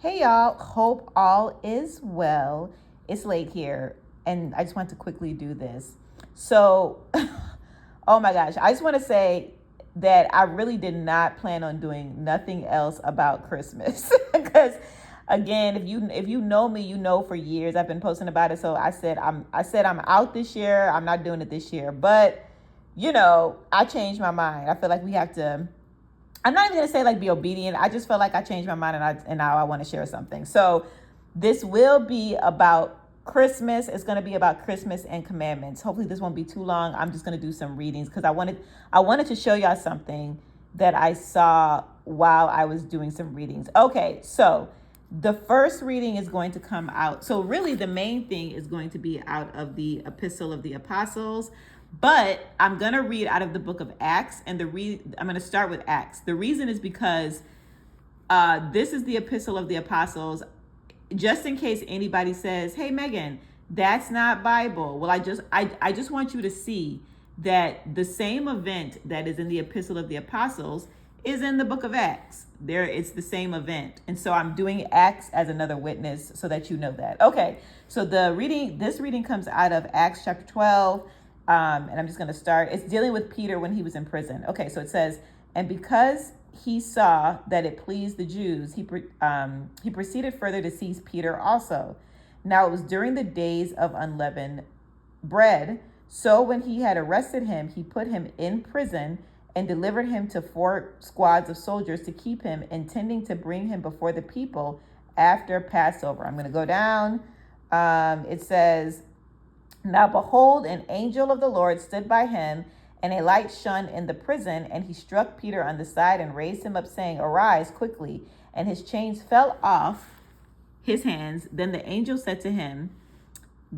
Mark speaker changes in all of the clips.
Speaker 1: Hey y'all, hope all is well. It's late here, and I just want to quickly do this. So, oh my gosh, I just want to say that I really did not plan on doing nothing else about Christmas because again, if you know me, you know for years I've been posting about it. So I said I'm out this year. I'm not doing it this year, but I changed my mind. I feel like we have to. I'm not even gonna say like be obedient. I just felt like I changed my mind and now I want to share something. So this will be about Christmas. It's gonna be about Christmas and commandments. Hopefully this won't be too long. I'm just gonna do some readings because I wanted to show y'all something that I saw while I was doing some readings. Okay, so the first reading is going to come out. So really the main thing is going to be out of the Epistle of the Apostles. But I'm going to read out of the book of Acts, and I'm going to start with Acts. The reason is because this is the Epistle of the Apostles. Just in case anybody says, "Hey, Megan, that's not Bible." Well, I just want you to see that the same event that is in the Epistle of the Apostles is in the book of Acts. It's the same event. And so I'm doing Acts as another witness so that you know that. Okay, so this reading comes out of Acts chapter 12. And I'm just going to start. It's dealing with Peter when he was in prison. Okay, so it says, and because he saw that it pleased the Jews, he proceeded further to seize Peter also. Now it was during the days of unleavened bread. So when he had arrested him, he put him in prison and delivered him to 4 squads of soldiers to keep him, intending to bring him before the people after Passover. I'm going to go down. It says, now behold, an angel of the Lord stood by him, and a light shone in the prison, and he struck Peter on the side and raised him up, saying, arise quickly. And his chains fell off his hands. Then the angel said to him,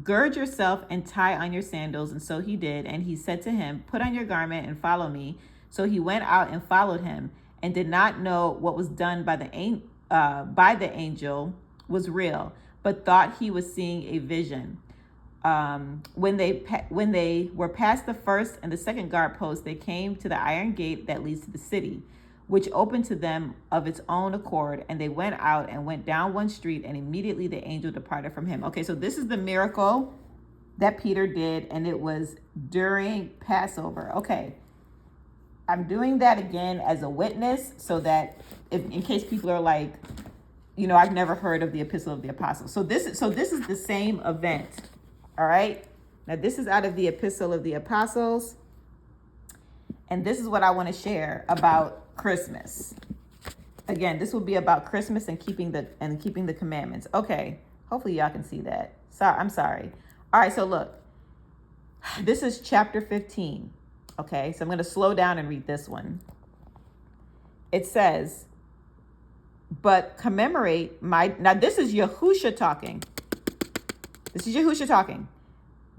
Speaker 1: gird yourself and tie on your sandals. And so he did. And he said to him, put on your garment and follow me. So he went out and followed him, and did not know what was done by the angel was real, but thought he was seeing a vision. When they were past the first and the second guard post, they came to the iron gate that leads to the city, which opened to them of its own accord. And they went out and went down one street, and immediately the angel departed from him. Okay, so this is the miracle that Peter did, and it was during Passover. Okay, I'm doing that again as a witness so that in case people are like, I've never heard of the Epistle of the Apostles. So this is the same event. All right. Now, this is out of the Epistle of the Apostles. And this is what I want to share about Christmas. Again, this will be about Christmas and keeping the commandments. Okay. Hopefully y'all can see that. I'm sorry. All right. So look, this is chapter 15. Okay. So I'm going to slow down and read this one. It says, but commemorate now this is Yahusha talking. This is Yahusha talking.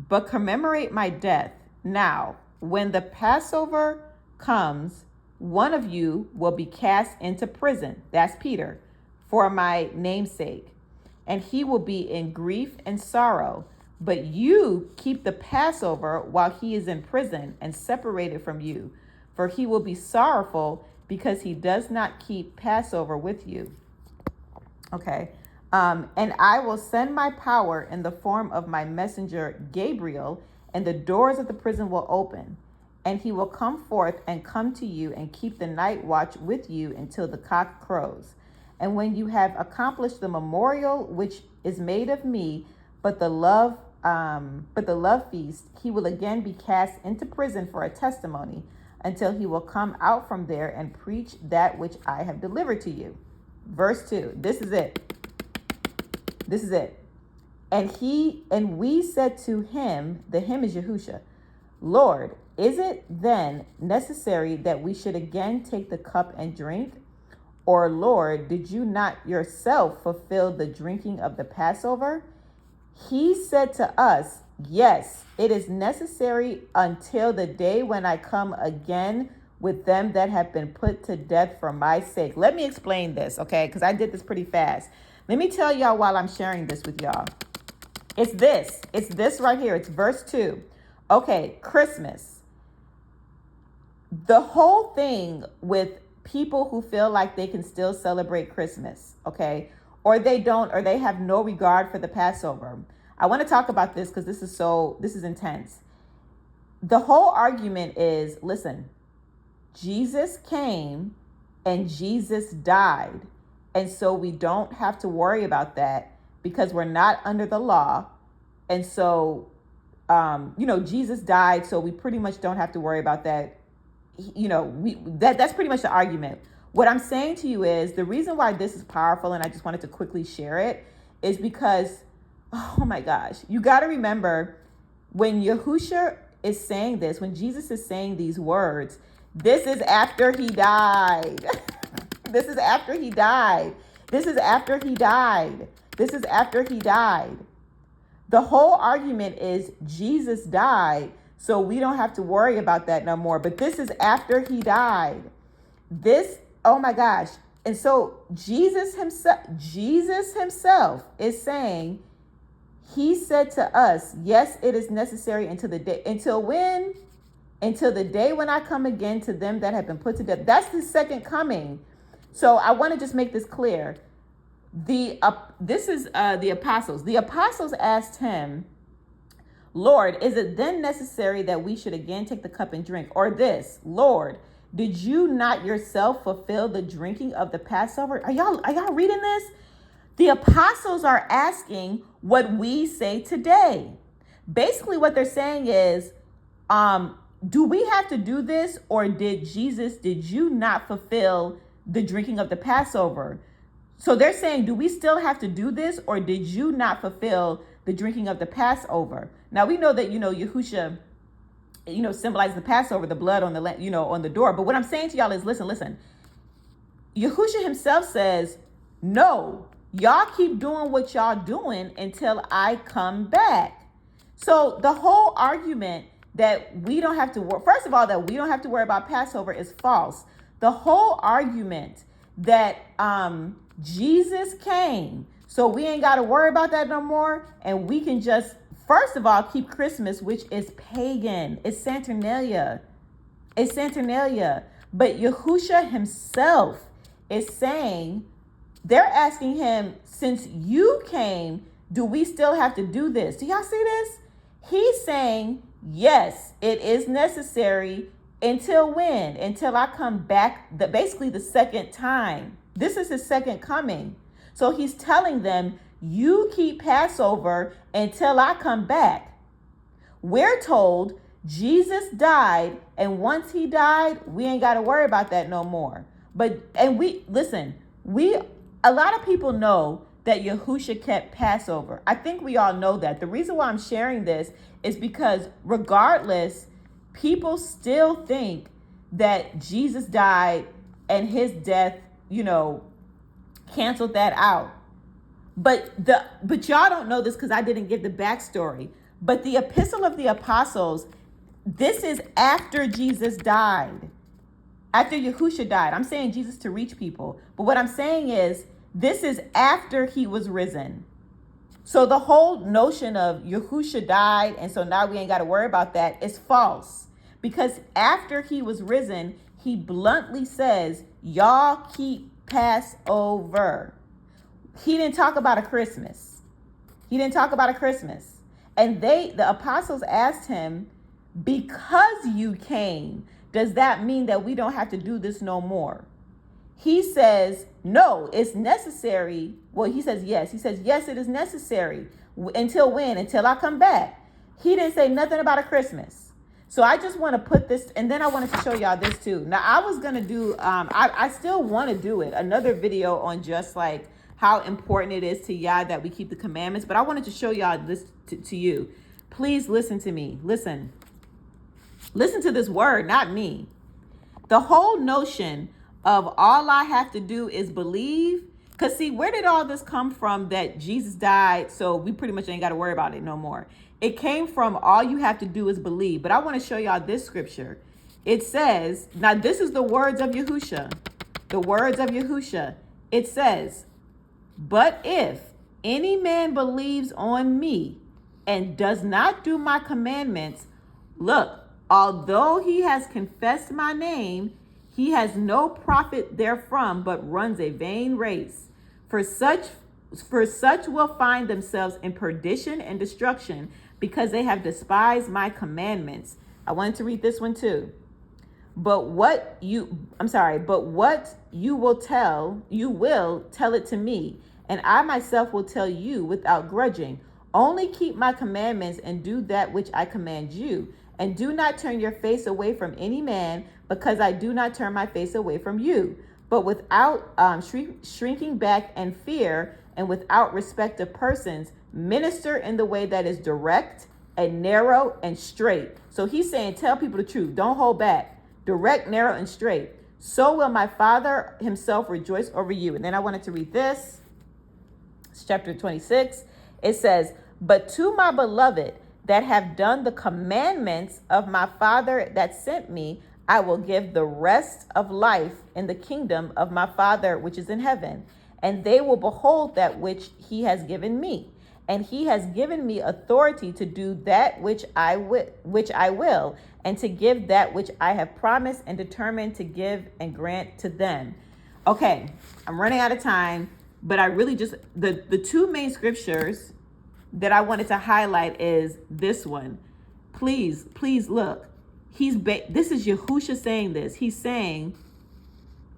Speaker 1: But commemorate my death. Now, when the Passover comes, one of you will be cast into prison. That's Peter, for my name's sake. And he will be in grief and sorrow. But you keep the Passover while he is in prison and separated from you. For he will be sorrowful because he does not keep Passover with you. Okay. And I will send my power in the form of my messenger Gabriel, and the doors of the prison will open, and he will come forth and come to you and keep the night watch with you until the cock crows. And when you have accomplished the memorial which is made of me, but the love feast, he will again be cast into prison for a testimony until he will come out from there and preach that which I have delivered to you. Verse 2. This is it. And we said to him, the him is Yahusha, Lord, is it then necessary that we should again take the cup and drink? Or Lord, did you not yourself fulfill the drinking of the Passover? He said to us, yes, it is necessary until the day when I come again with them that have been put to death for my sake. Let me explain this, okay? Because I did this pretty fast. Let me tell y'all while I'm sharing this with y'all. It's this right here. It's verse 2. Okay, Christmas. The whole thing with people who feel like they can still celebrate Christmas, okay, or they have no regard for the Passover. I want to talk about this because this is intense. The whole argument is, listen, Jesus came and Jesus died. And so we don't have to worry about that because we're not under the law. And so, Jesus died. So we pretty much don't have to worry about that. That's pretty much the argument. What I'm saying to you is the reason why this is powerful, and I just wanted to quickly share it, is because, oh my gosh, you got to remember when Yahusha is saying this, when Jesus is saying these words, this is after he died. This is after he died. This is after he died. This is after he died. The whole argument is Jesus died, so we don't have to worry about that no more. But this is after he died. Oh my gosh. And so Jesus himself is saying, he said to us, yes, it is necessary until the day when I come again to them that have been put to death. That's the second coming. So I want to just make this clear. This is the apostles. The apostles asked him, Lord, is it then necessary that we should again take the cup and drink? Or this, Lord, did you not yourself fulfill the drinking of the Passover? Are y'all reading this? The apostles are asking what we say today. Basically, what they're saying is, do we have to do this, or did you not fulfill the drinking of the Passover? So they're saying, do we still have to do this, or did you not fulfill the drinking of the Passover? Now we know that, Yahusha, symbolizes the Passover, the blood on the door. But what I'm saying to y'all is, listen. Yahusha himself says, no, y'all keep doing what y'all doing until I come back. So the whole argument that we don't have to first of all, that we don't have to worry about Passover is false. The whole argument that Jesus came, so we ain't got to worry about that no more, and we can just, first of all, keep Christmas, which is pagan. It's Saturnalia. But Yahusha himself is saying, they're asking him, since you came, do we still have to do this? Do y'all see this? He's saying, yes, it is necessary. Until when? Until I come back, basically the second time. This is his second coming. So he's telling them, you keep Passover until I come back. We're told Jesus died, and once he died, we ain't got to worry about that no more. A lot of people know that Yahusha kept Passover. I think we all know that. The reason why I'm sharing this is because regardless, people still think that Jesus died and his death, canceled that out. But y'all don't know this because I didn't give the backstory. But the Epistle of the Apostles, this is after Jesus died. After Yahusha died. I'm saying Jesus to reach people. But what I'm saying is, this is after he was risen. So the whole notion of Yahusha died, and so now we ain't got to worry about that, is false. Because after he was risen, he bluntly says, y'all keep Passover. He didn't talk about a Christmas. And the apostles asked him, because you came, does that mean that we don't have to do this no more? He says, no, it's necessary. Well, he says, yes. He says, yes, it is necessary. Until when? Until I come back. He didn't say nothing about a Christmas. So I just want to put this, and then I wanted to show y'all this too. Now I was going to do, I still want to do it, another video on just like how important it is to Yah that we keep the commandments. But I wanted to show y'all this to you. Please listen to me. Listen to this word, not me. The whole notion of all I have to do is believe. Because see, where did all this come from that Jesus died, so we pretty much ain't got to worry about it no more? It came from all you have to do is believe. But I want to show y'all this scripture. It says, now this is the words of Yahusha. The words of Yahusha. It says, but if any man believes on me and does not do my commandments, look, although he has confessed my name, he has no profit therefrom, but runs a vain race. For such For such will find themselves in perdition and destruction, because they have despised my commandments. I wanted to read this one too. But what you will tell it to me, and I myself will tell you without grudging. Only keep my commandments and do that which I command you. And do not turn your face away from any man, because I do not turn my face away from you. But without shrinking back and fear, and without respect of persons, minister in the way that is direct and narrow and straight. So he's saying, tell people the truth. Don't hold back. Direct, narrow, and straight. So will my Father himself rejoice over you. And then I wanted to read this. It's chapter 26. It says, but to my beloved that have done the commandments of my Father that sent me, I will give the rest of life in the kingdom of my Father which is in heaven. And they will behold that which he has given me. And he has given me authority to do that which I will, and to give that which I have promised and determined to give and grant to them. Okay, I'm running out of time, but I really just, the two main scriptures that I wanted to highlight is this one. Please look. This is Yahusha saying this. He's saying,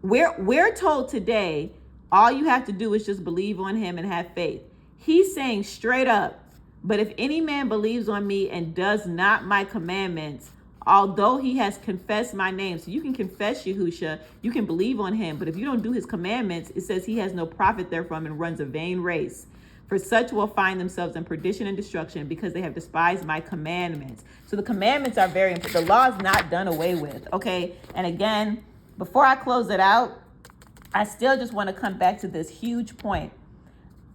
Speaker 1: we're told today, all you have to do is just believe on him and have faith. He's saying straight up, but if any man believes on me and does not my commandments, although he has confessed my name. So you can confess Yahusha, you can believe on him, but if you don't do his commandments, it says he has no profit therefrom and runs a vain race. For such will find themselves in perdition and destruction, because they have despised my commandments. So the commandments are very important. The law is not done away with, okay? And again, before I close it out, I still just want to come back to this huge point.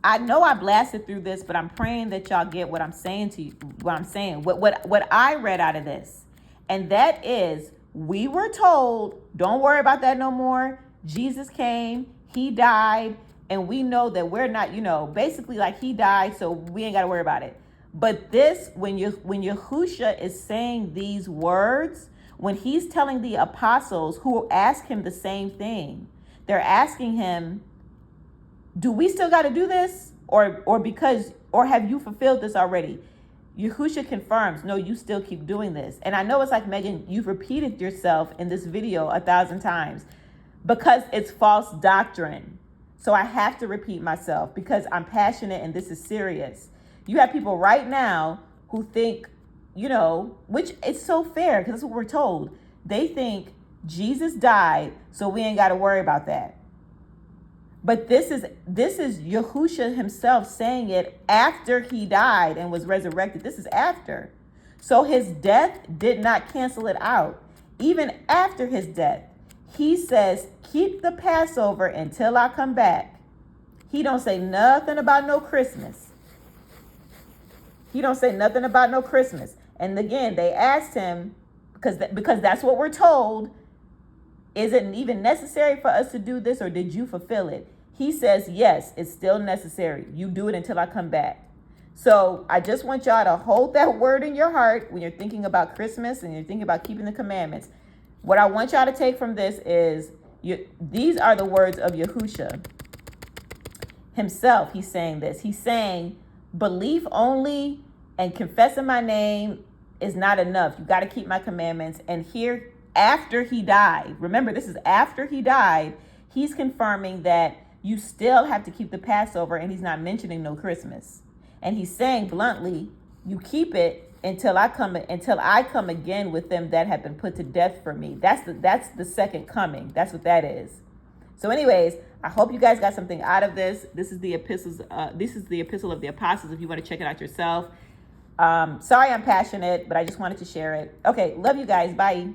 Speaker 1: I know I blasted through this, but I'm praying that y'all get what I'm saying to you, what I read out of this. And that is, we were told, don't worry about that no more. Jesus came, he died, and we know that we're not, basically like he died, so we ain't got to worry about it. But this, when Yahusha is saying these words, when he's telling the apostles who ask him the same thing, they're asking him, do we still got to do this? Or have you fulfilled this already? Yahusha confirms, no, you still keep doing this. And I know it's like, Megan, you've repeated yourself in this video 1,000 times because it's false doctrine. So I have to repeat myself because I'm passionate and this is serious. You have people right now who think, which is so fair because that's what we're told. They think Jesus died, so we ain't got to worry about that. But this is Yahusha himself saying it after he died and was resurrected. This is after. So his death did not cancel it out. Even after his death, he says, keep the Passover until I come back. He don't say nothing about no Christmas. He don't say nothing about no Christmas. And again, they asked him, because that's what we're told, is it even necessary for us to do this, or did you fulfill it? He says, yes, it's still necessary. You do it until I come back. So I just want y'all to hold that word in your heart when you're thinking about Christmas and you're thinking about keeping the commandments. What I want y'all to take from this is, these are the words of Yahusha himself. He's saying this. He's saying, belief only and confessing my name is not enough. You got to keep my commandments. And here, after he died, remember, this is after he died, he's confirming that you still have to keep the Passover, and he's not mentioning no Christmas. And he's saying bluntly, you keep it until I come again with them that have been put to death for me. That's the second coming. That's what that is. So anyways, I hope you guys got something out of this. This is the epistles. This is the Epistle of the Apostles. If you want to check it out yourself. Sorry I'm passionate, but I just wanted to share it. Okay, love you guys. Bye.